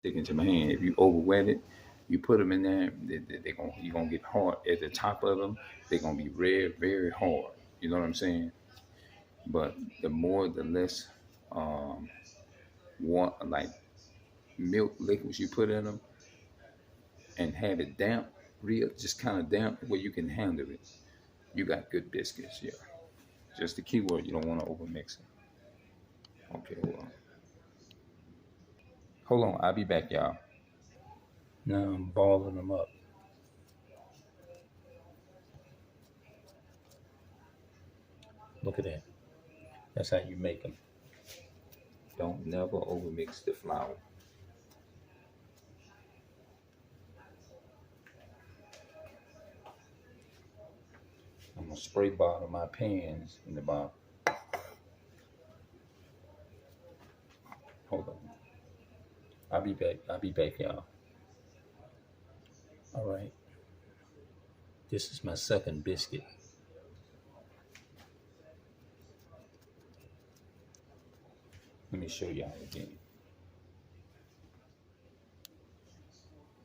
sticking to my hand. If you over wet it, you put them in there, you're gonna get hard at the top of them. They're gonna be very, very hard. You know what I'm saying? But the more, the less, um, like milk liquids you put in them, and have it damp, real, just kind of damp where you can handle it. You got good biscuits. Yeah. Just the key word, you don't want to overmix it. Okay, hold on. Hold on, I'll be back, y'all. Now I'm balling them up. Look at that. That's how you make them. Don't never overmix the flour. I'm gonna spray bottom my pans in the bottom. Hold on. I'll be back. I'll be back, y'all. All right. This is my second biscuit. Let me show y'all again.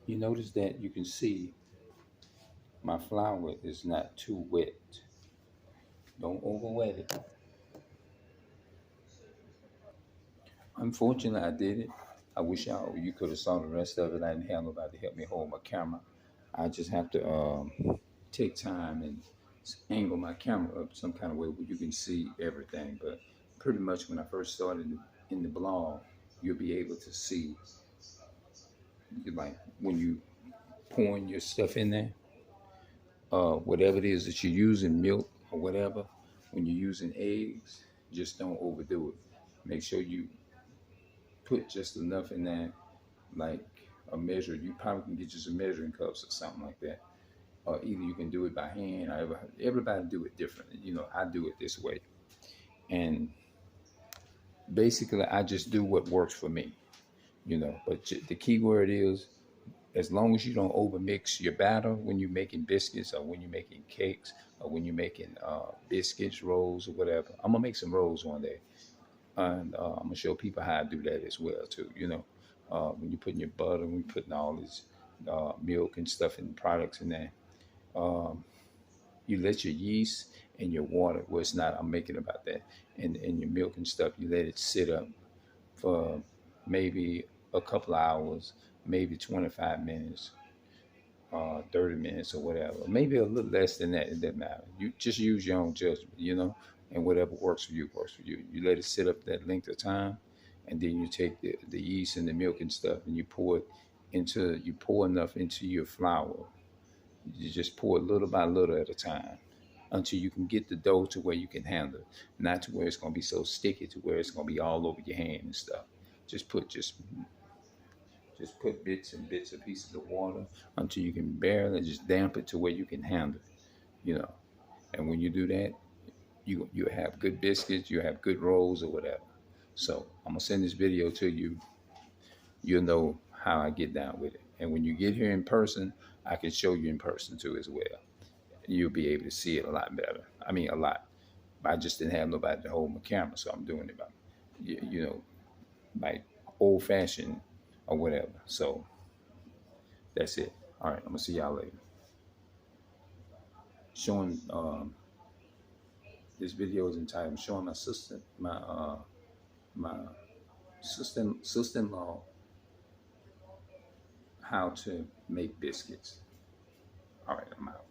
You notice that you can see my flour is not too wet. Don't over wet it. Unfortunately, I did it. I wish you could have saw the rest of it. I didn't have nobody to help me hold my camera. I just have to take time and angle my camera up some kind of way where you can see everything. But pretty much when I first started in the blog, you'll be able to see, like when you pouring your stuff in there, whatever it is that you're using, milk or whatever. When you're using eggs, just don't overdo it. Make sure you put just enough in there, like a measure. You probably can get you some measuring cups or something like that. Or either you can do it by hand. Everybody do it differently. I do it this way, and basically, I just do what works for me. But the key word is, as long as you don't overmix your batter when you're making biscuits or when you're making cakes or when you're making biscuits, rolls, or whatever. I'm gonna make some rolls one day, and I'm gonna show people how to do that as well too. When you're putting your butter, when you're putting all this milk and stuff and products in there, um, you let your yeast and your water. Well, it's not. I'm making about that, and your milk and stuff. You let it sit up for maybe a couple of hours, maybe 25 minutes, 30 minutes or whatever. Maybe a little less than that. It doesn't matter. You just use your own judgment, and whatever works for you works for you. You let it sit up that length of time, and then you take the yeast and the milk and stuff, and you pour enough into your flour. You just pour it little by little at a time until you can get the dough to where you can handle it, not to where it's going to be so sticky to where it's going to be all over your hand and stuff. Just put just just put bits and bits and pieces of water until you can barely just damp it to where you can handle it, you know. And when you do that, you have good biscuits, you have good rolls or whatever. So I'm gonna send this video to you. You'll know how I get down with it. And when you get here in person, I can show you in person too as well. You'll be able to see it a lot better. I mean, a lot. I just didn't have nobody to hold my camera, so I'm doing it by, you know, like old fashioned or whatever. So that's it. All right, I'm gonna see y'all later. Showing this video is entitled "Showing my sister-in-law how to make biscuits." All right, I'm out.